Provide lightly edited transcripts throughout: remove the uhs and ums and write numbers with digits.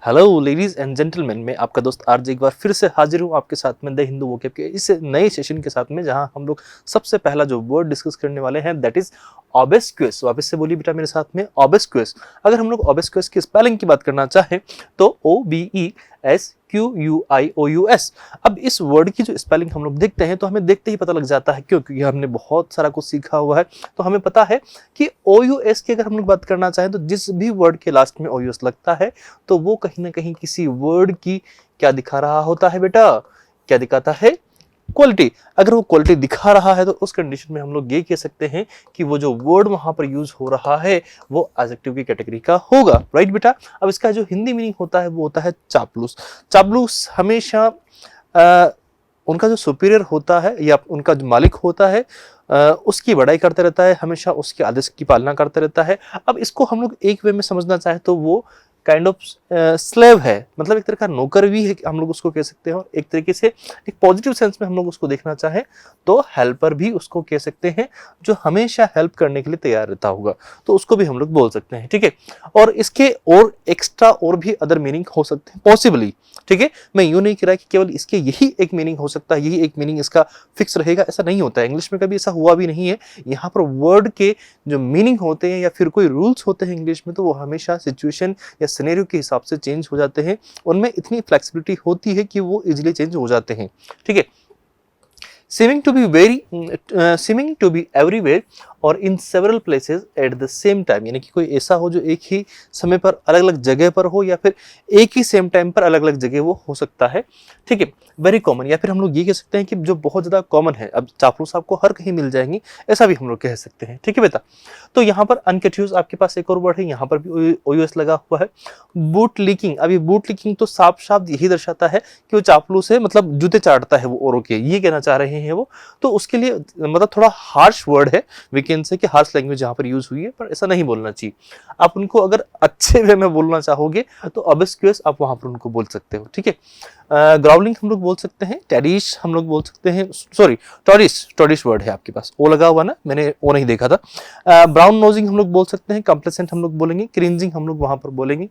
Hello ladies and gentleman, मैं आपका दोस्त आरजे एक बार फिर से हाजिर हूँ आपके साथ में द हिंदू वोकैब के इस नए सेशन के साथ में, जहां हम लोग सबसे पहला जो वर्ड डिस्कस करने वाले हैं दैट इज ऑब्स्क्यूअस। वापस से बोलिए बेटा मेरे साथ में, ऑब्स्क्यूअस। अगर हम लोग ऑब्स्क्यूअस की स्पेलिंग की बात करना चाहें तो OBESQUIOUS। अब इस वर्ड की जो स्पेलिंग हम लोग देखते हैं तो हमें देखते ही पता लग जाता है, क्योंकि हमने बहुत सारा कुछ सीखा हुआ है। तो हमें पता है कि OUS की अगर हम लोग बात करना चाहें तो जिस भी वर्ड के लास्ट में OUS लगता है तो वो कहीं ना कहीं किसी वर्ड की क्या दिखा रहा होता है बेटा, क्या दिखाता है? क्वालिटी। अगर वो क्वालिटी दिखा रहा है तो उस कंडीशन में हम लोग ये कह सकते हैं कि वो जो वर्ड वहां पर यूज हो रहा है वो एडजेक्टिव की कैटेगरी का होगा, राइट बेटा। अब इसका जो हिंदी मीनिंग होता है वो होता है चापलूस। चापलूस हमेशा उनका जो सुपीरियर होता है या उनका जो मालिक होता है उसकी बड़ाई करता रहता है, हमेशा उसके आदेश की पालना करता रहता है। अब इसको हम लोग एक वे में समझना चाहे तो वो काइंड ऑफ स्लेव है, मतलब एक तरह का नौकर भी है, हम लोग उसको कह सकते हैं। और एक तरीके से एक पॉजिटिव सेंस में हम लोग उसको देखना चाहें तो हेल्पर भी उसको कह सकते हैं, जो हमेशा हेल्प करने के लिए तैयार रहता होगा, तो उसको भी हम लोग बोल सकते हैं, ठीक है। और इसके और एक्स्ट्रा और भी अदर मीनिंग हो सकते हैं पॉसिबली, ठीक है। मैं यूं नहीं कह रहा कि केवल इसके यही एक मीनिंग हो सकता है, यही एक मीनिंग इसका फिक्स रहेगा, ऐसा नहीं होता है। इंग्लिश में कभी ऐसा हुआ भी नहीं है। यहाँ पर वर्ड के जो मीनिंग होते हैं या फिर कोई रूल्स होते हैं इंग्लिश में, तो वो हमेशा सिचुएशन या सिनेरियो के हिसाब से चेंज हो जाते हैं। उनमें इतनी फ्लेक्सिबिलिटी होती है कि वो इजीली चेंज हो जाते हैं, ठीक है। seeming to be everywhere और in several places at the same time, यानी कि कोई ऐसा हो जो एक ही समय पर अलग अलग जगह पर हो, या फिर एक ही सेम टाइम पर अलग अलग जगह वो हो सकता है, ठीक है। वेरी कॉमन, या फिर हम लोग ये कह सकते हैं कि जो बहुत ज्यादा कॉमन है। अब चापलूस आपको हर कहीं मिल जाएंगी, ऐसा भी हम लोग कह सकते हैं, ठीक है बेटा। तो यहाँ पर अनकन्फ्यूज आपके पास एक और वर्ड है, यहाँ पर भी OUS लगा हुआ है। Boot leaking. अभी बूट लीकिंग तो साफ साफ यही दर्शाता है कि वो चापलूस है, मतलब जूते चाटता है वो औरों के, ये कहना चाह रहे हैं वो। तो उसके लिए मतलब थोड़ा हार्श वर्ड है, वीकेंड से कि हार्श लैंग्वेज यहाँ पर यूज हुई है, पर ऐसा नहीं बोलना चाहिए। आप उनको अगर अच्छे वे में बोलना चाहोगे तो ऑब्स्क्यूअस आप वहां पर उनको बोल सकते हो, ठीक है। ग्राउलिंग हम लोग बोल सकते हैं, टेरिश हम लोग बोल सकते हैं, सॉरी टॉरिश वर्ड है आपके पास, ओ लगा हुआ ना, मैंने ओ नहीं देखा था। ब्राउन नोजिंग हम लोग बोल सकते हैं, कंप्लेसेंट हम लोग बोलेंगे, क्रिंजिंग हम लोग वहां पर बोलेंगे।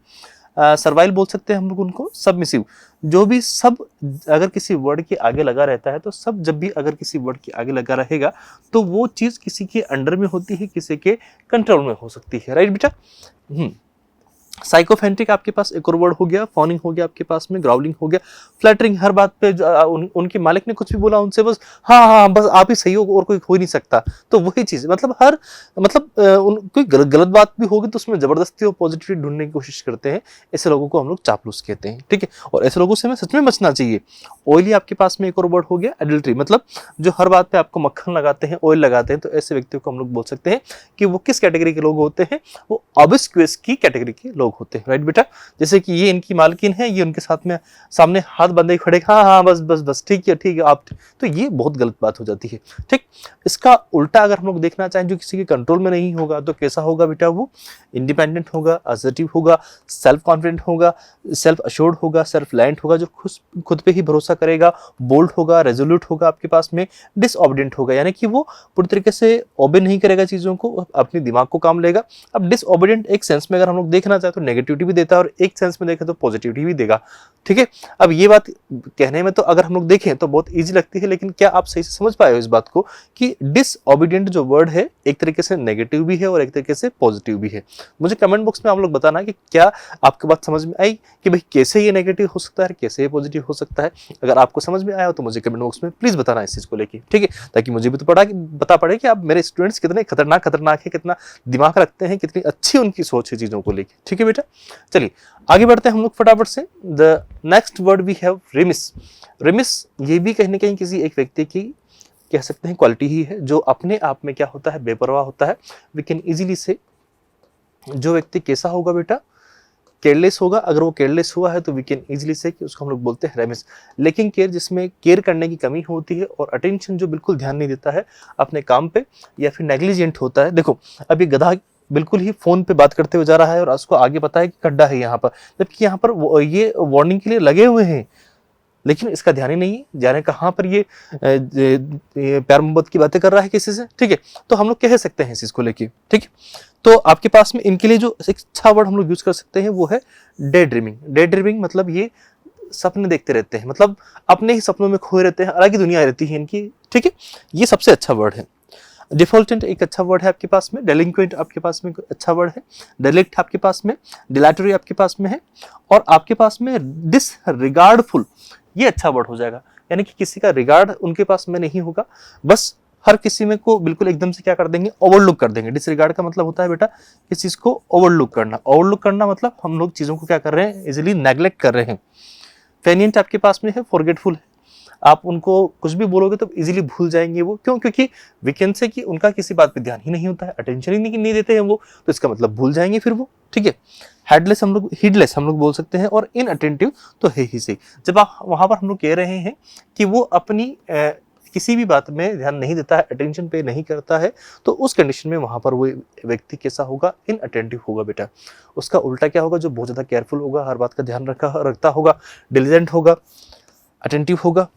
सर्वाइल बोल सकते हैं हम लोग उनको, सबमिसिव। जो भी सब अगर किसी वर्ड के आगे लगा रहता है तो सब जब भी अगर किसी वर्ड के आगे लगा रहेगा तो वो चीज किसी के अंडर में होती है, किसी के कंट्रोल में हो सकती है, राइट बेटा। साइकोफेंट्रिक आपके पास एक और वर्ड हो गया, फॉनिंग हो गया आपके पास में, ग्राउलिंग हो गया, फ्लैटरिंग। हर बात पे उनके मालिक ने कुछ भी बोला उनसे बस हाँ हाँ बस आप ही सही हो और कोई हो ही नहीं सकता, तो वही चीज मतलब हर मतलब कोई गलत बात भी होगी तो उसमें जबरदस्ती और पॉजिटिविटी ढूंढने की कोशिश करते हैं। ऐसे लोगों को हम लोग चापलूस कहते हैं, ठीक है। और ऐसे लोगों से हमें सच में बचना चाहिए। ऑयली आपके पास में एक और वर्ड हो गया, एडल्ट्री, मतलब जो हर बात पे आपको मक्खन लगाते हैं, ऑयल लगाते हैं, तो ऐसे व्यक्तियों को हम लोग बोल सकते हैं कि वो किस कैटेगरी के लोग होते हैं, वो ऑब्स्क्यूअस की कैटेगरी के लोग होते हैं, राइट बेटा। जैसे कि ये इनकी मालकिन है, ये उनके साथ में सामने हाथ बंधे खड़े, हाँ हाँ बस बस बस ठीक है आप, तो ये बहुत गलत बात हो जाती है, ठीक। इसका उल्टा अगर हम लोग देखना चाहें, जो किसी के कंट्रोल में नहीं होगा, तो कैसा होगा बेटा? वो इंडिपेंडेंट होगा, असर्टिव होगा, सेल्फ कॉन्फिडेंट होगा, सेल्फ अश्योर्ड होगा, सेल्फ रिलायंट होगा, जो खुद पे ही भरोसा करेगा, बोल्ड होगा, रेजोल्यूट होगा आपके पास में, डिसऑबिडेंट होगा, यानी कि वो पूरी तरीके से ओबे नहीं करेगा चीजों को, अपने दिमाग को काम लेगा। अब डिसऑबिडेंट एक सेंस में अगर हम लोग देखना चाहे तो नेगेटिविटी भी देता है, और एक सेंस में देखें तो पॉजिटिविटी भी देगा, ठीक है। अब ये बात कहने में तो अगर हम लोग देखें तो बहुत इजी लगती है, लेकिन क्या आप सही से समझ पाए हो इस बात को कि डिसऑबिडेंट जो वर्ड है एक तरीके से नेगेटिव भी है और एक तरीके से पॉजिटिव भी है? मुझे कमेंट बॉक्स में आप लोग बताना कि क्या आपको बात समझ में आई कि भाई कैसे ये नेगेटिव हो सकता है, कैसे ये पॉजिटिव हो सकता है। अगर आपको समझ में आया हो तो मुझे कमेंट बॉक्स में प्लीज बताना इस चीज को लेके, ठीक है, ताकि मुझे भी तो बता पड़े कि आप मेरे स्टूडेंट्स कितने खतरनाक है, कितना दिमाग रखते हैं, कितनी अच्छी उनकी सोच है चीजों को लेके, ठीक है बेटा। चलिए आगे बढ़ते हैं हम लोग फटाफट से। The next word we have remiss. Remiss ये भी कहीं ना कहीं किसी एक व्यक्ति की कह सकते हैं क्वालिटी ही है, जो अपने आप में क्या होता है, बेपरवाह होता है। वी कैन इजीली से जो व्यक्ति कैसा होगा बेटा, केयरलेस होगा। अगर वो केयरलेस हुआ है तो वी कैन इजीली से कि उसको हम लोग बोलते हैं रेमिस। लेकिन केयर जिसमें केयर करने की कमी होती है और अटेंशन जो बिल्कुल ध्यान नहीं देता है अपने काम पे, या फिर नेग्लिजेंट होता है। देखो अभी गधा बिल्कुल ही फोन पे बात करते हुए जा रहा है और उसको आगे पता है कि खड्डा है यहाँ पर, जबकि यहाँ पर ये वार्निंग के लिए लगे हुए हैं, लेकिन इसका ध्यान ही नहीं है, जाने कहां पर ये प्यार मोहब्बत की बातें कर रहा है किसी से, ठीक है। तो हम लोग कह सकते हैं इस चीज को लेके, ठीक है। तो आपके पास में इनके लिए जो एक अच्छा वर्ड हम लोग यूज कर सकते हैं वो है डे ड्रीमिंग। डे ड्रीमिंग मतलब ये सपने देखते रहते हैं, मतलब अपने ही सपनों में खोए रहते हैं, अलग ही दुनिया रहती है इनकी, ठीक है। ये सबसे अच्छा वर्ड है। डिफॉल्टेंट एक अच्छा वर्ड है आपके पास में, डेलिंक्वेंट आपके पास में अच्छा वर्ड है, डेलिक्ट आपके पास में, डिलाटरी आपके पास में है, और आपके पास में डिसरिगार्डफुल ये अच्छा वर्ड हो जाएगा, यानी कि किसी का रिगार्ड उनके पास में नहीं होगा, बस हर किसी में को बिल्कुल एकदम से क्या कर देंगे, ओवरलुक कर देंगे। डिसरिगार्ड का मतलब होता है बेटा इस चीज को ओवरलुक करना। ओवरलुक करना मतलब हम लोग चीजों को क्या कर रहे हैं, इजिली नेग्लेक्ट कर रहे हैं। फेनियंट आपके पास में है, फॉरगेटफुल है, आप उनको कुछ भी बोलोगे तो इजीली भूल जाएंगे वो, क्यों? क्योंकि वी कैन से कि उनका किसी बात पे ध्यान ही नहीं होता है, अटेंशन ही नहीं देते हैं वो, तो इसका मतलब भूल जाएंगे फिर वो, ठीक है। हेडलेस हम लोग, हीडलेस हम लोग बोल सकते हैं, और इनअटेंटिव तो है ही सही। जब आप वहां पर हम लोग कह रहे हैं कि वो अपनी किसी भी बात में ध्यान नहीं देता है, अटेंशन पे नहीं करता है, तो उस कंडीशन में वहां पर वो व्यक्ति कैसा होगा, इनअटेंटिव होगा बेटा। उसका उल्टा क्या होगा, जो बहुत ज्यादा केयरफुल होगा, हर बात का ध्यान रखता होगा, डिलिजेंट होगा, अटेंटिव होगा,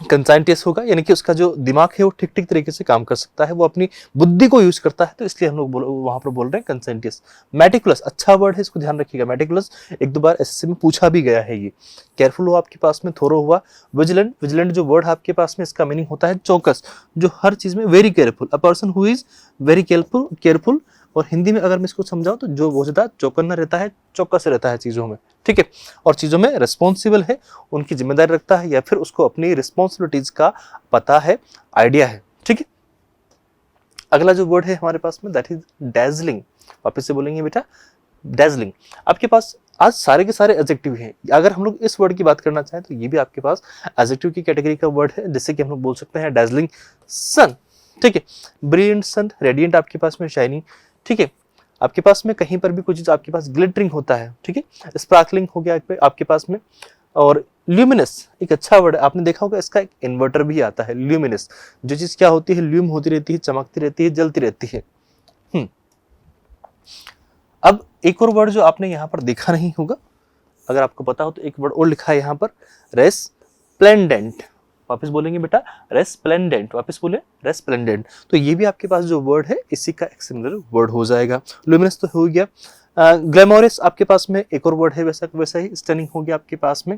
कंसाइंटियस होगा, यानी कि उसका जो दिमाग है वो ठीक ठीक तरीके से काम कर सकता है, वो अपनी बुद्धि को यूज करता है, तो इसलिए हम लोग वहां पर बोल रहे हैं कंसाइंटियस। मेटिकुलस अच्छा वर्ड है, इसको ध्यान रखिएगा। मेटिकुलस एक दो बार एसएससी में पूछा भी गया है। ये केयरफुल हो आपके पास में, थोरो हुआ, विजिलेंट। विजिलेंट जो वर्ड है आपके पास में, इसका मीनिंग होता है चौकस, जो हर चीज में very careful, a person who is very careful. और हिंदी में अगर मैं इसको समझाऊं तो जो बहुत ज्यादा चौकन्ना रहता है, चौकस रहता है चीजों में, ठीक है, और चीजों में रिस्पॉन्सिबल है, उनकी जिम्मेदारी रखता है, या फिर उसको अपनी रिस्पॉन्सिबिलिटीज का पता है, आइडिया है, ठीक है। अगला जो वर्ड है हमारे पास में दैट इज डैजलिंग। वापस से बोलेंगे बेटा डैजलिंग। आपके पास आज सारे के सारे एडजेक्टिव हैं। अगर हम लोग इस वर्ड की बात करना चाहें तो ये भी आपके पास एडजेक्टिव की कैटेगरी का वर्ड है, जिससे कि हम लोग बोल सकते हैं डैजलिंग सन, ठीक है, ब्रिलियंट सन, रेडियंट आपके पास में शाइनिंग, ठीक है। आपके पास में कहीं पर भी कुछ चीज आपके पास ग्लिटरिंग होता है, ठीक है, स्पार्कलिंग हो गया आपके पास में। और ल्यूमिनस एक अच्छा वर्ड है, आपने देखा होगा इसका एक इन्वर्टर भी आता है, ल्यूमिनस। जो चीज क्या होती है, ल्यूम होती रहती है, चमकती रहती है, जलती रहती है। अब एक और वर्ड जो आपने यहाँ पर देखा नहीं होगा, अगर आपको पता हो तो एक वर्ड और लिखा है यहाँ पर, रेस्प्लेंडेंट। वापस बोलेंगे बेटा रेस्प्लेंडेंट, वापस बोले रेस्प्लेंडेंट। तो ये भी आपके पास जो वर्ड है इसी का एक सिमिलर वर्ड हो जाएगा। लुमिनस तो हो गया। ग्लैमोरस आपके पास में एक और वर्ड है वैसा ही, स्टनिंग हो गया आपके पास में।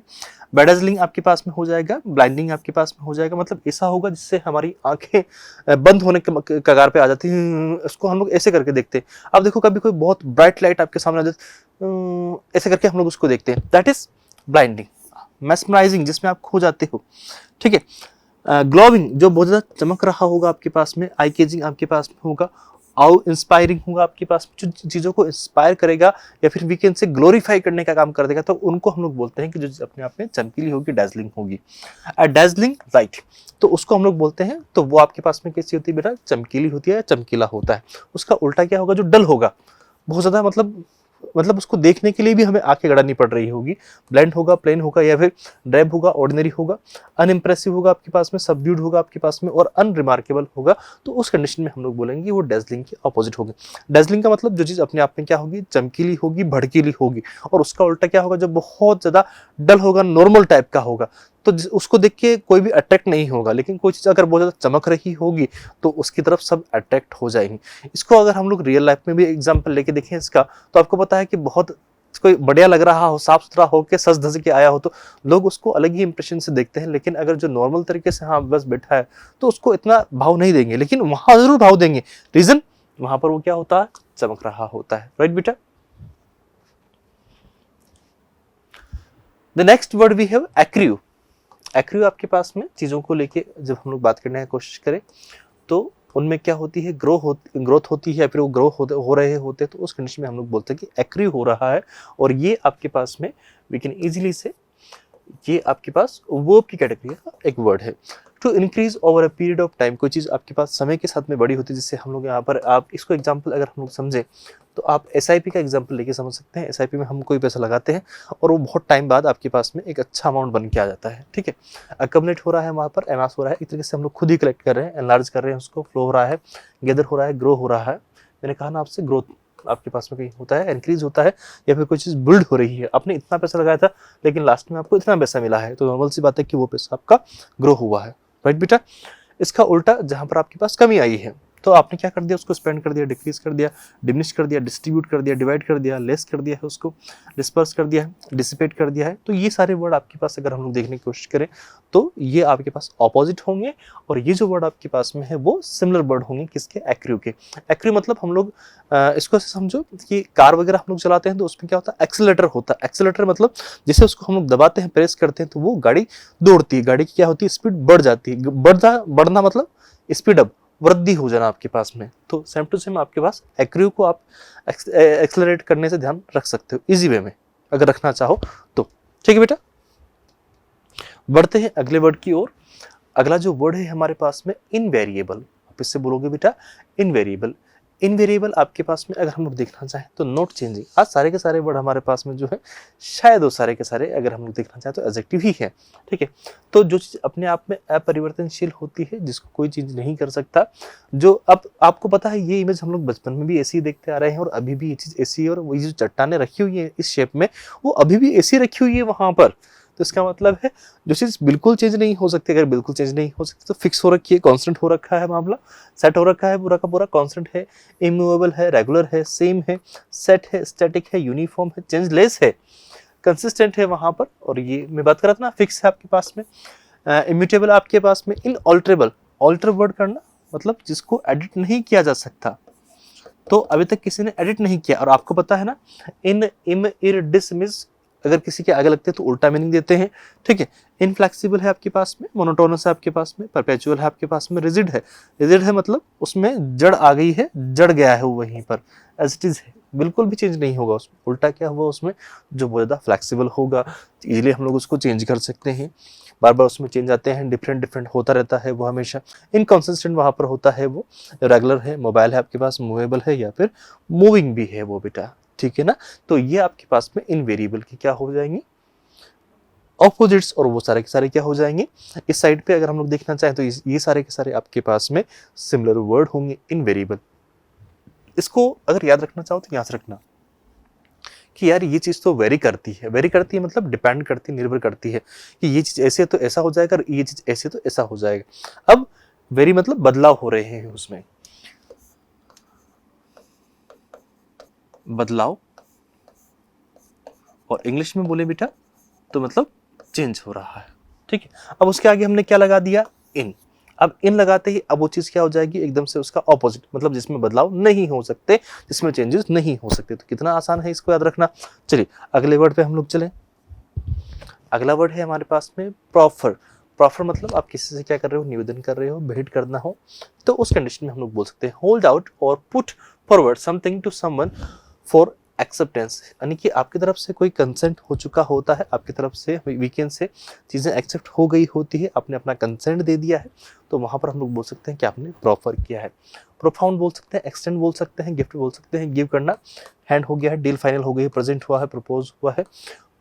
बेडाजलिंग आपके पास में हो जाएगा, ब्लाइंडिंग आपके पास में हो जाएगा, मतलब ऐसा होगा जिससे हमारी आंखें बंद होने के कगार पे आ जाती हैं, इसको हम लोग ऐसे करके देखते हैं। अब देखो कभी कोई बहुत ब्राइट लाइट आपके सामने आ जाती, ऐसे करके हम लोग उसको देखते हैं, दैट इज ब्लाइंडिंग। मेस्मराइजिंग जिसमें आप खो जाते हो, ठीक है। ग्लोविंग जो बहुत ज्यादा चमक रहा होगा आपके पास में, आई केजिंग आपके पास में होगा, आउ इंस्पायरिंग होगा आपके पास, जो चीजों को इंस्पायर करेगा या फिर वीकेंड से ग्लोरीफाई करने का काम कर देगा, तो उनको हम लोग बोलते हैं कि जो अपने आप में चमकीली होगी, डैजलिंग होगी। डैजलिंग लाइट, तो उसको हम लोग बोलते हैं, तो वो आपके पास में कैसी होती है बेटा, चमकीली होती है, चमकीला होता है। उसका उल्टा क्या होगा, जो डल होगा, बहुत ज्यादा मतलब उसको देखने के लिए भी हमें आंखें गड़ानी पड़ रही होगी। ब्लैंड होगा, प्लेन होगा, या फिर ड्राइव होगा, ऑर्डिनरी होगा, अनइम्प्रेसिव होगा आपके पास में, सबड्यूड होगा आपके पास में, और अनरिमार्केबल होगा। तो उस कंडीशन में हम लोग बोलेंगे वो डेजलिंग के ऑपोजिट होगी। डेजलिंग का मतलब जो चीज अपने आप में क्या होगी, चमकीली होगी, भड़कीली होगी। और उसका उल्टा क्या होगा, जो बहुत ज्यादा डल होगा, नॉर्मल टाइप का होगा, तो उसको देख के कोई भी अट्रैक्ट नहीं होगा। लेकिन कोई चीज अगर बहुत ज्यादा चमक रही होगी तो उसकी तरफ सब अट्रैक्ट हो जाएंगे। इसको अगर हम लोग रियल लाइफ में भी एग्जाम्पल लेके देखें इसका, तो आपको पता है कि बहुत कोई बढ़िया लग रहा हो, साफ सुथरा हो के सज धज के आया हो, तो लोग उसको अलग ही इंप्रेशन से देखते हैं। लेकिन अगर जो नॉर्मल तरीके से हाँ बस बैठा है, तो उसको इतना भाव नहीं देंगे, लेकिन वहां जरूर भाव देंगे। रीजन, वहां पर वो क्या होता है, चमक रहा होता है। राइट बेटा। The next word we have एक्रिव। एक्रिव आपके पास में चीजों को लेके जब हम लोग बात करने की कोशिश करें तो उनमें क्या होती है, ग्रोथ होती है, या फिर वो ग्रो हो रहे होते हैं, तो उस कंडीशन में हम लोग बोलते हैं कि एक्रिव हो रहा है। और ये आपके पास में वी कैन इजीली से, ये आपके पास वर्ब की कैटेगरी का एक वर्ड है। To increase over a period of time, कोई चीज आपके पास समय के साथ में बड़ी होती है, जिससे हम लोग यहाँ पर, आप इसको एग्जांपल अगर हम लोग समझे तो आप एसआईपी का एग्जांपल लेके समझ सकते हैं। एसआईपी में हम कोई पैसा लगाते हैं और वो बहुत टाइम बाद आपके पास में एक अच्छा अमाउंट बन के आ जाता है, ठीक है। अकमलेट हो रहा है वहाँ पर, एमास हो रहा है, एक तरीके से हम लोग खुद ही कलेक्ट कर रहे हैं, एनलार्ज कर रहे हैं उसको, फ्लो हो रहा है, गैदर हो रहा है, ग्रो हो रहा है। मैंने कहा ना आपसे, ग्रोथ आपके पास में कहीं होता है, इंक्रीज होता है, या फिर कोई चीज बिल्ड हो रही है। आपने इतना पैसा लगाया था लेकिन लास्ट में आपको इतना पैसा मिला है, तो नॉर्मल सी बात है कि वो पैसा आपका ग्रो हुआ है। राइट बेटा। इसका उल्टा, जहां पर आपके पास कमी आई है, तो आपने क्या कर दिया, उसको स्पेंड कर दिया, डिक्रीज कर दिया, डिमिनिश कर दिया, डिस्ट्रीब्यूट कर दिया, डिवाइड कर दिया, लेस कर दिया है, उसको डिस्पर्स कर दिया है, डिसिपेट कर दिया है। तो ये सारे वर्ड आपके पास अगर हम लोग देखने की कोशिश करें तो ये आपके पास ऑपोजिट होंगे, और ये जो वर्ड आपके पास में है वो सिमिलर वर्ड होंगे किसके, एक्रिव के। एक्रिव मतलब हम लोग इसको ऐसे समझो कि कार वगैरह हम लोग चलाते हैं तो उसमें क्या होता है, एक्सीलरेटर होता है। एक्सीलरेटर मतलब जैसे उसको हम लोग दबाते हैं, प्रेस करते हैं तो वो गाड़ी दौड़ती है, गाड़ी की क्या होती है, स्पीड बढ़ जाती है। बढ़ना मतलब स्पीड अप, वृद्धि हो जाना आपके पास में। तो सेम टू सेम आपके पास एक्रिव को आप एक्सेलरेट करने से ध्यान रख सकते हो इजी वे में अगर रखना चाहो तो। ठीक है बेटा, बढ़ते हैं अगले वर्ड की ओर। अगला जो वर्ड है हमारे पास में इनवेरिएबल। आप इससे बोलोगे बेटा इनवेरिएबल। इनवेरिएबल आपके पास में अगर हम लोग देखना चाहें तो नॉट चेंजिंग। आज सारे के सारे वर्ड हमारे पास में जो है शायद वो सारे के सारे अगर हम लोग देखना चाहें तो एडजेक्टिव ही है। ठीक है, तो जो चीज अपने आप में अपरिवर्तनशील होती है, जिसको कोई चीज नहीं कर सकता, जो अब आपको पता है ये इमेज हम लोग बचपन में भी ऐसे ही देखते आ रहे हैं और अभी भी ये चीज ऐसी है, और वही जो चट्टाने रखी हुई है इस शेप में वो अभी भी ऐसी रखी हुई है वहां पर। तो इसका मतलब है जो चीज बिल्कुल चेंज नहीं हो सकती, अगर बिल्कुल चेंज नहीं हो सकती तो फिक्स हो रखी है, कांस्टेंट हो रखा है, मामला सेट हो रखा है, पूरा का पूरा कांस्टेंट है, इमूवेबल है, रेगुलर है, सेम है, सेट है, स्टैटिक है, यूनिफॉर्म है, चेंजलेस है, कंसिस्टेंट है वहां पर। और ये मैं बात कर रहा था ना, फिक्स है आपके पास में, इम्यूटेबल आपके पास में, इनऑल्टरेबल। ऑल्टर वर्ड करना मतलब जिसको एडिट नहीं किया जा सकता, तो अभी तक किसी ने एडिट नहीं किया। और आपको पता है ना, इन इम इर डिस मिस अगर किसी के आगे लगते हैं तो उल्टा मीनिंग देते हैं। ठीक है, इनफ्लेक्सिबल है आपके पास में, मोनोटोनस है आपके पास में, परपेचुअल है आपके पास में, रिजिड है। रिजिड है मतलब उसमें जड़ आ गई है, जड़ गया है वो वहीं पर, एज इट इज है, बिल्कुल भी चेंज नहीं होगा उसमें। उल्टा क्या हुआ उसमें, जो बहुत ज़्यादा फ्लेक्सिबल होगा, इजीली हम लोग उसको चेंज कर सकते हैं, बार बार उसमें चेंज आते हैं, डिफरेंट डिफरेंट होता रहता है वो हमेशा। इनकॉन्सिस्टेंट वहाँ पर होता है वो, रेगुलर है, मोबाइल है आपके पास, मूवेबल है या फिर मूविंग भी है वो बेटा। ठीक है ना, तो ये आपके पास में इन वेरिएबल की क्या हो जाएंगी, ऑपोजिट्स, और वो सारे के सारे क्या हो जाएंगे। इस साइड पे अगर हम लोग देखना चाहें तो ये सारे के सारे आपके पास में सिमिलर वर्ड होंगे इन वेरिएबल। इसको अगर याद रखना चाहो तो याद रखना कि यार ये चीज तो वेरी करती है। वेरी करती है मतलब डिपेंड करती है, निर्भर करती है कि ये चीज ऐसे तो ऐसा हो जाएगा, और ये चीज ऐसे तो ऐसा हो जाएगा। अब वेरी मतलब बदलाव हो रहे हैं उसमें, बदलाव, और इंग्लिश में बोले बेटा तो मतलब चेंज हो रहा है। ठीक है, अब उसके आगे हमने क्या लगा दिया, इन। अब इन लगाते ही अब वो चीज क्या हो जाएगी, एकदम से उसका ऑपोजिट, मतलब जिसमें बदलाव नहीं हो सकते, जिसमें चेंजेस नहीं हो सकते। तो कितना आसान है इसको याद रखना। चलिए अगले वर्ड पे हम लोग चले। अगला वर्ड है हमारे पास में प्रॉफर। प्रॉफर मतलब आप किसी से क्या कर रहे हो, निवेदन कर रहे हो, भेंट करना हो, तो उस कंडीशन में हम लोग बोल सकते हैं होल्ड आउट और put forward something to someone for acceptance. यानी कि आपकी तरफ से कोई कंसेंट हो चुका होता है, आपकी तरफ से वीकेंड से चीज़ें एक्सेप्ट हो गई होती है, आपने अपना कंसेंट दे दिया है, तो वहाँ पर हम लोग बोल सकते हैं कि आपने प्रॉफर किया है। प्रोफाउंड बोल सकते हैं, एक्सटेंड बोल सकते हैं, गिफ्ट बोल सकते हैं, गिव करना, हैंड हो गया है, डील फाइनल हो गई है, प्रेजेंट हुआ है, प्रपोज हुआ है,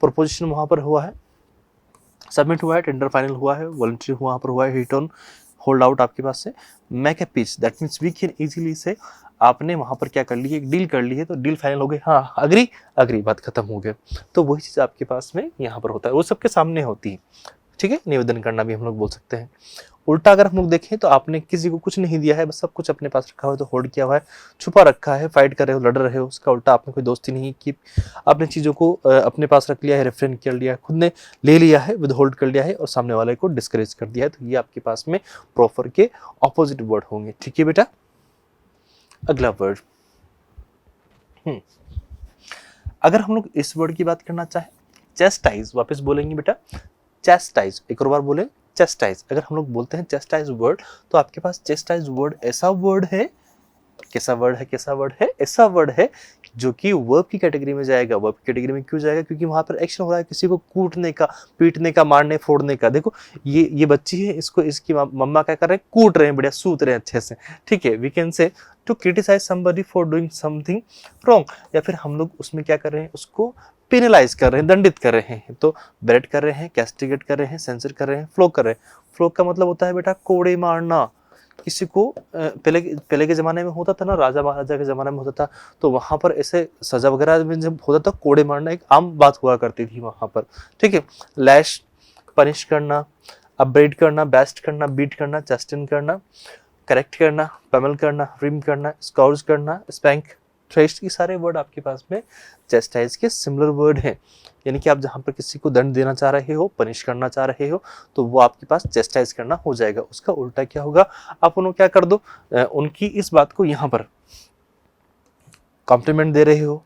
प्रपोजिशन वहाँ पर हुआ है, सबमिट हुआ है, टेंडर फाइनल हुआ है, वॉलंटरी वहाँ पर हुआ है, हिट ऑन, होल्ड आउट आपके पास से, make a pitch, that means we can easily से आपने वहां पर क्या कर ली है, एक डील कर ली है, तो डील फाइनल हो गई, हाँ अग्री, अग्री, बात खत्म हो गया। तो वही चीज आपके पास में यहाँ पर होता है, वो सबके सामने होती है। ठीक है, निवेदन करना भी हम लोग बोल सकते हैं। उल्टा अगर हम लोग देखें तो आपने किसी को कुछ नहीं दिया है, बस सब कुछ अपने पास रखा हुआ है, तो होल्ड किया हुआ है, छुपा रखा है, फाइट कर रहे हो, लड़ रहे हो, उसका उल्टा आपने कोई दोस्ती नहीं की, आपने चीज़ों को अपने पास रख लिया है, रेफरेंस कर लिया है, खुद ने ले लिया है, विद होल्ड कर लिया है, और सामने वाले को डिस्करेज कर दिया है। तो ये आपके पास में प्रॉफर के ऑपोजिट वर्ड होंगे। ठीक है बेटा, अगला वर्ड, अगर हम लोग इस वर्ड की बात करना चाहें, चेस्टाइज, वापस बोलेंगे बेटा चेस्टाइज, एक और बार बोले चेस्टाइज। अगर हम लोग बोलते हैं चेस्टाइज वर्ड, तो आपके पास चेस्टाइज वर्ड ऐसा वर्ड है, कैसा वर्ड है, कैसा वर्ड है, ऐसा वर्ड है जो कि वर्ब की कैटेगरी में जाएगा। वर्ब की कैटेगरी में क्यों जाएगा, क्योंकि वहां पर एक्शन हो रहा है किसी को कूटने का, पीटने का, मारने फोड़ने का। देखो ये बच्ची है, इसको इसकी मम्मा क्या कर रहे हैं, कूट रहे हैं, बढ़िया सूत रहे हैं अच्छे से। ठीक है, we can say to criticise somebody for doing something wrong, या फिर हम लोग उसमें क्या कर रहे हैं, उसको पेनलाइज कर रहे हैं, दंडित कर रहे हैं। तो ब्रेड कर रहे हैं, कैस्टिगेट कर रहे हैं, सेंसर कर रहे हैं, फ्लोग कर रहे हैं। फ्लोग का मतलब होता है बेटा कोड़े मारना। किसी को पहले के जमाने में होता था ना, राजा महाराजा के जमाने में होता था, तो वहां पर ऐसे सजा वगैरह में जब होता था, कोड़े मारना एक आम बात हुआ करती थी वहां पर। ठीक है, लैश पनिश करना, अपब्रेड करना, बेस्ट करना, बीट करना, चस्टिन करना, करेक्ट करना, पमल करना, रिम करना, स्काउज करना, स्पैंक, थ्रेश, ये सारे वर्ड आपके पास में चेस्टाइज के सिमिलर वर्ड हैं। यानी कि आप जहाँ पर किसी को दंड देना चाह रहे हो, पनिश करना चाह रहे हो, तो वो आपके पास चेस्टाइज करना हो जाएगा। उसका उल्टा क्या होगा, आप उन्हें क्या कर दो, उनकी इस बात को यहाँ पर कॉम्प्लीमेंट दे रहे हो,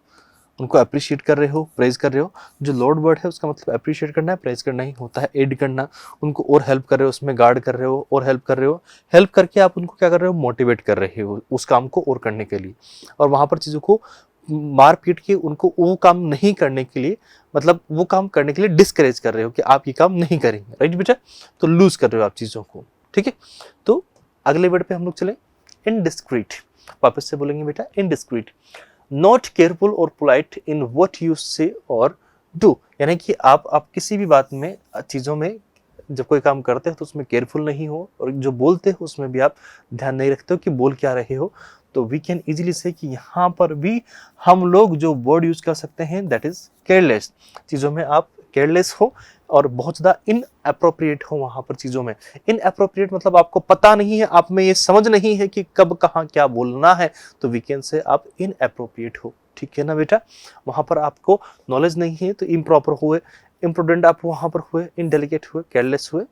उनको अप्रिशिएट कर रहे हो, प्रेज कर रहे हो। जो लॉर्ड वर्ड है उसका मतलब अप्रिशिएट करना है, प्रेज करना ही होता है, एड करना, उनको और हेल्प कर रहे हो, उसमें गार्ड कर रहे हो और हेल्प कर रहे हो। हेल्प करके आप उनको क्या कर रहे हो, मोटिवेट कर रहे हो उस काम को और करने के लिए। और वहाँ पर चीज़ों को मार पीट के उनको वो काम नहीं करने के लिए, मतलब वो काम करने के लिए डिस्करेज कर रहे हो कि आप ये काम नहीं करेंगे, राइट बेटा। तो लूज कर रहे हो आप चीज़ों को, ठीक है। तो अगले वर्ड पे हम लोग चले, इनडिस्क्रीट। वापस से बोलेंगे बेटा, इनडिस्क्रीट, नॉट केयरफुल और पोलाइट इन व्हाट यू से और डू। यानी कि आप किसी भी बात में, चीज़ों में जब कोई काम करते हो तो उसमें केयरफुल नहीं हो, और जो बोलते हो उसमें भी आप ध्यान नहीं रखते हो कि बोल क्या रहे हो। तो वी कैन इजीली से कि यहाँ पर भी हम लोग जो वर्ड यूज कर सकते हैं दैट इज केयरलेस। चीज़ों में आप केयरलेस हो और बहुत ज़्यादा इनअप्रोप्रिएट हो वहाँ पर चीज़ों में। इनअप्रोप्रिएट मतलब आपको पता नहीं है, आप में ये समझ नहीं है कि कब कहाँ क्या बोलना है, तो वी कैन से आप इनअप्रोप्रिएट हो, ठीक है ना बेटा। वहाँ पर आपको नॉलेज नहीं है तो इम्प्रॉपर हुए, इम्प्रूडेंट आप वहाँ पर हुए, इनडेलिकेट हुए, केयरलेस हुए,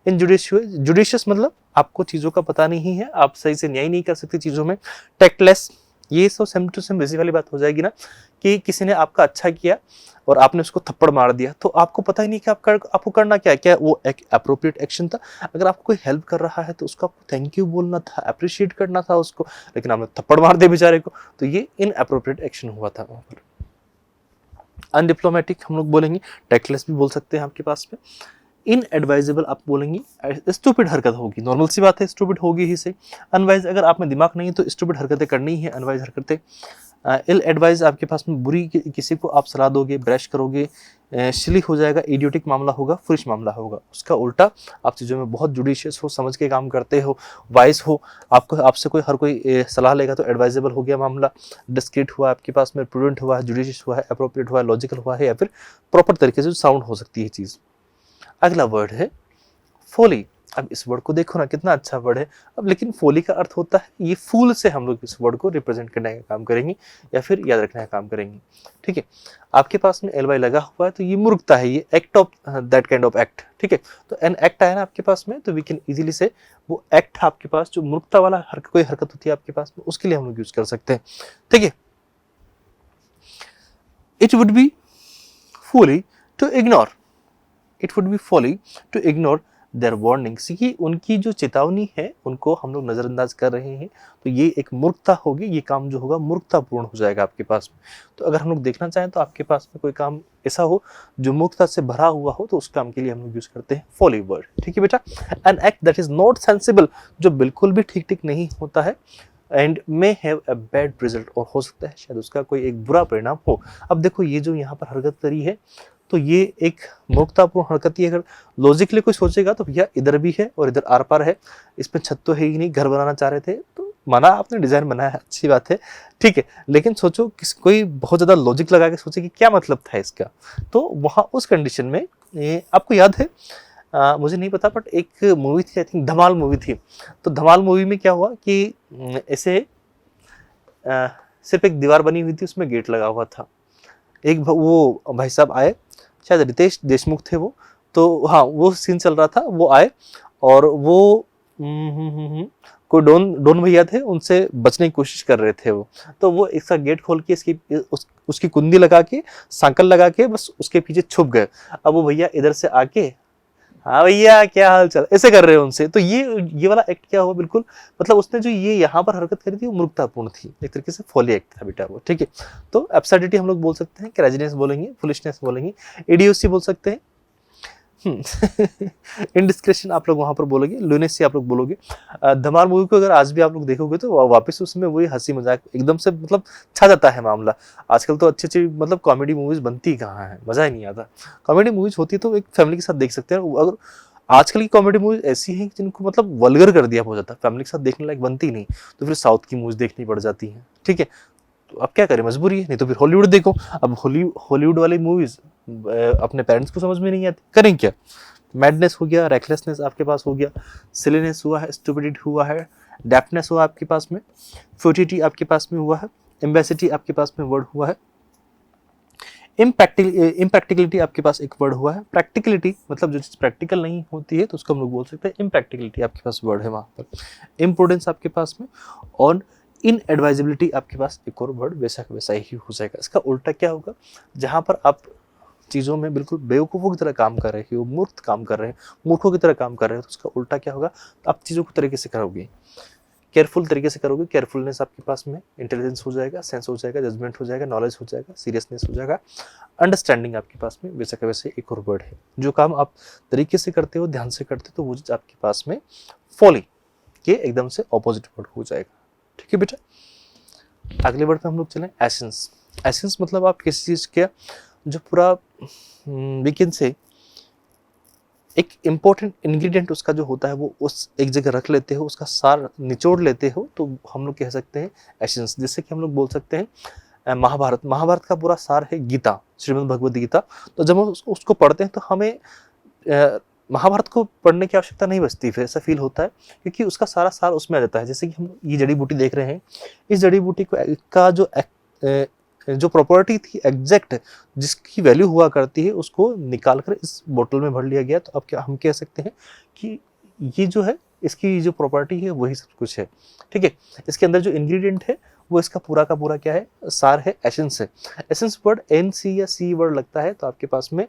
इनजुडिशियस हुए। जुडिशियस मतलब आपको चीज़ों का पता नहीं है, आप सही से न्याय नहीं कर सकते चीज़ों में। टेक्टलेस, ये तो सेम टू सेम वैसी वाली बात हो जाएगी ना कि किसी ने आपका अच्छा किया और आपने उसको थप्पड़ मार दिया, तो आपको पता ही नहीं कि आपको करना क्या है। क्या वो एक अप्रोप्रिएट एक्शन था? अगर आपको कोई हेल्प कर रहा है तो उसको आपको थैंक यू बोलना था, अप्रिशिएट करना था उसको, लेकिन आपने थप्पड़ मार दिया बेचारे को, तो ये इनअप्रोप्रिएट एक्शन हुआ था वहाँ पर। अनडिप्लोमेटिक हम लोग बोलेंगे, टेक्टलेस भी बोल सकते हैं आपके पास में। इनएडवाइजेबल आप बोलेंगे, स्टूपिड हरकत होगी, नॉर्मल सी बात है, स्टूपिड होगी ही सही। अनवाइज, अगर आप में दिमाग नहीं है तो स्टूपिड हरकतें करनी ही है, अनवाइज हरकतें। इल एडवाइज आपके पास में बुरी किसी को आप सलाह दोगे, ब्रश करोगे, सिली हो जाएगा, इडियोटिक मामला होगा, फुलिश मामला होगा। उसका उल्टा, आप चीज़ों में बहुत जुडिशियस हो, समझ के काम करते हो, वाइज हो, आपको आपसे कोई हर कोई सलाह लेगा तो एडवाइजेबल हो गया मामला। डिस्क्रीट हुआ आपके पास में, प्रूडेंट हुआ है, जुडिशियस हुआ है, अप्रोप्रिएट हुआ है, लॉजिकल हुआ है, या फिर प्रॉपर तरीके से साउंड हो सकती है चीज़। अगला वर्ड है फोली। अब इस वर्ड को देखो ना, कितना अच्छा वर्ड है। अब लेकिन फोली का अर्थ होता है, ये फूल से हम लोग इस वर्ड को रिप्रेजेंट करने का काम करेंगे या फिर याद रखने का काम करेंगे, ठीक है। आपके पास में एल लगा हुआ है तो ये मूर्खता है, ये act of that kind of act, ठीक है। तो एन एक्ट आया ना आपके पास में, तो वी कैन इजीली से वो एक्ट आपके पास जो मूर्खता वाला कोई हरकत होती है आपके पास में, उसके लिए हम लोग यूज कर सकते हैं, ठीक है। It would be folly to ignore, it would be folly to ignore their warnings, कि उनकी जो चेतावनी है उनको हम लोग नज़रअंदाज कर रहे हैं, तो ये एक मूर्खता होगी, ये काम जो होगा मूर्खतापूर्ण हो जाएगा आपके पास में। तो अगर हम लोग देखना चाहें तो आपके पास में कोई काम ऐसा हो जो मूर्खता से भरा हुआ हो, तो उस काम के लिए हम लोग यूज करते हैं फॉली वर्ड, ठीक है बेटा। An act that is not sensible, जो बिल्कुल भी ठीक ठीक नहीं होता है, and may have a bad result, और हो सकता है शायद उसका कोई एक बुरा परिणाम हो। अब देखो ये जो यहाँ पर हरकत करी है, तो ये एक मूर्खतापूर्ण हरकत ही, अगर लॉजिकली कोई सोचेगा तो भैया इधर भी है और इधर आर पार है, इसमें छत तो है ही नहीं, घर बनाना चाह रहे थे तो माना आपने डिजाइन बनाया है, अच्छी बात है, ठीक है। लेकिन सोचो कोई बहुत ज्यादा लॉजिक लगा के सोचे कि क्या मतलब था इसका, तो वहाँ उस कंडीशन में आपको याद है, मुझे नहीं पता बट एक मूवी थी, आई थिंक धमाल मूवी थी। तो धमाल मूवी में क्या हुआ कि ऐसे सिर्फ एक दीवार बनी हुई थी, उसमें गेट लगा हुआ था। एक वो भाई साहब आए, शायद रितेश देशमुख थे वो, तो हाँ वो सीन चल रहा था, वो आए और वो कोई डोन भैया थे, उनसे बचने की कोशिश कर रहे थे वो, तो वो इसका गेट खोल के इसकी उसकी कुंडी लगा के, सांकल लगा के बस उसके पीछे छुप गए। अब वो भैया इधर से आके, हाँ भैया क्या हाल चाल, ऐसे कर रहे हैं उनसे। तो ये वाला एक्ट क्या हुआ, बिल्कुल मतलब उसने जो ये यहाँ पर हरकत करी थी वो मूर्खतापूर्ण थी, एक तरीके से फॉली एक्ट था बेटा वो, ठीक है। तो एब्सर्डिटी हम लोग बोल सकते हैं, क्रेजीनेस बोलेंगे, फुलिशनेस बोलेंगे, इडियोसी बोल सकते हैं, इनडिस्क्रेशन आप लोग वहां पर बोलोगे, लुनेसी आप लोग बोलोगे। धमाल मूवी को अगर आज भी आप लोग देखोगे तो वापस उसमें वही हंसी मजाक एकदम से मतलब छा जाता है मामला। आजकल तो अच्छी अच्छी मतलब कॉमेडी मूवीज बनती कहाँ है, मजा ही नहीं आता। कॉमेडी मूवीज होती है तो एक फैमिली के साथ देख सकते हैं। अगर आजकल की कॉमेडी मूवीज ऐसी हैं जिनको मतलब वल्गर कर दिया बहुत ज्यादा, फैमिली के साथ देखने लायक बनती नहीं, तो फिर साउथ की मूवीज देखनी पड़ जाती है, ठीक है। तो अब क्या करें, मजबूरी है, नहीं तो फिर हॉलीवुड देखो। अब हॉलीवुड वाली मूवीज अपने पेरेंट्स को समझ में नहीं आती, करें क्या। मैडनेस हो गया, रेकलेसनेस आपके पास हो गया, सिलीनेस हुआ है, स्टुपिडिटी हुआ है, डेफनेस हुआ आपके पास में, फ्यूटिलिटी आपके पास में हुआ है, एम्बेसिटी आपके पास में वर्ड हुआ है, इम्प्रैक्टिकलिटी आपके पास एक वर्ड हुआ है। प्रैक्टिकलिटी मतलब जो चीज़ प्रैक्टिकल नहीं होती है तो उसको हम लोग बोल सकते हैं इम्प्रैक्टिकलिटी, आपके पास वर्ड है वहाँ पर। इम्प्रूडेंस आपके पास में, और इनएडवाइजेबिलिटी आपके पास एक और वर्ड वैसा का वैसा ही हो जाएगा। इसका उल्टा क्या होगा, जहाँ पर आप चीज़ों में बिल्कुल बेवकूफ़ों की तरह काम कर रहे हो, मूर्ख काम कर रहे हैं, मूर्खों की तरह काम कर रहे हो, तो उसका उल्टा क्या होगा, आप चीज़ों को तरीके से करोगे, केयरफुल तरीके से करोगे। केयरफुलनेस आपके पास में इंटेलिजेंस हो जाएगा, सेंस हो जाएगा, जजमेंट हो जाएगा, नॉलेज हो जाएगा, सीरियसनेस हो जाएगा, अंडरस्टैंडिंग आपके पास में वैसा का वैसे एक और वर्ड है। जो काम आप तरीके से करते हो, ध्यान से करते हो, तो वो चीज़ आपके पास में फॉली के एकदम से ऑपोजिट वर्ड हो जाएगा। ठीक है बेटा, अगले वर्ड पे हम लोग चलें, एसेंस। एसेंस मतलब आप किसी चीज़ के जो पूरा वी कैन से एक इम्पोर्टेंट इंग्रेडिएंट उसका जो होता है वो उस एक जगह रख लेते हो, उसका सार निचोड़ लेते हो, तो हम लोग कह सकते हैं एसेंस। जैसे कि हम लोग बोल सकते हैं महाभारत, महाभारत का पूरा सार है गीता, श्रीमद् भगवद गीता। तो जब हम उसको पढ़ते हैं तो हमें महाभारत को पढ़ने की आवश्यकता नहीं बचती, फिर ऐसा फील होता है, क्योंकि उसका सारा सार उसमें आ जाता है। जैसे कि हम ये जड़ी बूटी देख रहे हैं, इस जड़ी बूटी को का जो प्रॉपर्टी थी एग्जैक्ट, जिसकी वैल्यू हुआ करती है, उसको निकाल कर इस बोतल में भर लिया गया। तो अब क्या हम कह सकते हैं कि ये जो है, इसकी जो प्रॉपर्टी है वही सब कुछ है। ठीक है, इसके अंदर जो इंग्रेडिएंट है वो इसका पूरा का पूरा क्या है, सार है, एसेंस है। एसेंस वर्ड एन सी या सी वर्ड लगता है तो आपके पास में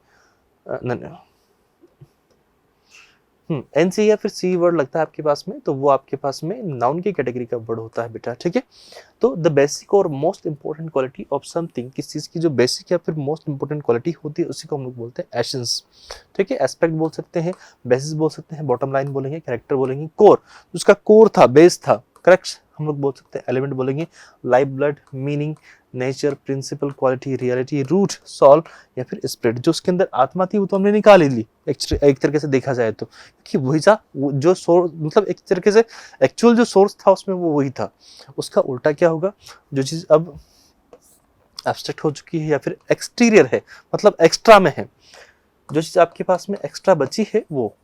एन सी या फिर सी वर्ड लगता है आपके पास में, तो वो आपके पास में नाउन की कैटेगरी का वर्ड होता है बेटा। ठीक है, तो द बेसिक और most important quality of something, किस चीज़ की जो बेसिक या फिर मोस्ट इंपॉर्टेंट क्वालिटी होती है उसी को हम लोग बोलते हैं एसेंस। ठीक है, एस्पेक्ट बोल सकते हैं, बेसिस बोल सकते हैं, बॉटम लाइन बोलेंगे, कैरेक्टर बोलेंगे, कोर, उसका कोर था, बेस था, करेक्ट हम लोग बोल सकते हैं, एलिमेंट बोलेंगे, lifeblood, meaning, nature, principle, quality, reality, root, soul या फिर स्पिरिट। जो उसके अंदर आत्मा थी वो तो हमने निकाल ही ली एक तरीके से देखा जाए तो, कि वही था जो सोर्स, मतलब एक तरीके से एक्चुअल जो सोर्स था उसमें वो वही था। उसका उल्टा क्या होगा, जो चीज़ अब एब्स्ट्रैक्ट हो चुकी है या फिर एक्सटीरियर है, मतलब एक्स्ट्रा में है, जो चीज़ आपके पास में एक्स्ट्रा बची है वो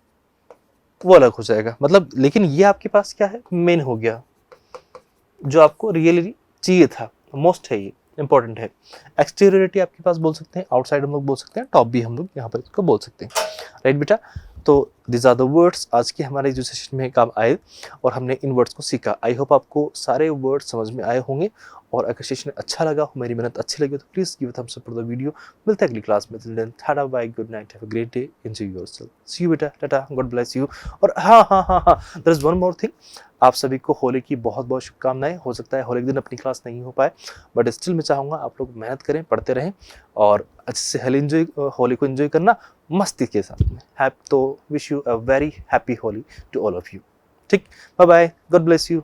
अलग हो जाएगा। मतलब लेकिन ये आपके पास क्या है, मेन हो गया, जो आपको रियली चाहिए था, मोस्ट है, ये इंपॉर्टेंट है। एक्सटीरियरिटी आपके पास बोल सकते हैं, आउटसाइड हम लोग बोल सकते हैं, टॉप भी हम लोग यहाँ पर इसको बोल सकते हैं। राइट बेटा, तो दिस आर द वर्ड्स आज के हमारे जो सेशन में काम आए और हमने इन वर्ड्स को सीखा। आई होप आपको सारे वर्ड्स समझ में आए होंगे, और अगर सेशन अच्छा लगा हो, मेरी मेहनत अच्छी लगी तो please give thumbs up for the video. मिलते हैं अगली क्लास में, till then tata bye, good night, have a great day, enjoy yourself, see you बेटा, टाटा, गॉड ब्लेस यू। और हाँ, there is one more thing, आप सभी को होली की बहुत बहुत शुभकामनाएं। हो सकता है होली के दिन अपनी क्लास नहीं हो पाए, बट स्टिल मैं चाहूँगा आप लोग मेहनत करें, पढ़ते रहें और अच्छे से होली को एंजॉय करना मस्ती के साथ में। तो wish you a very happy Holi to all of you. ठीक, bye bye, God bless you.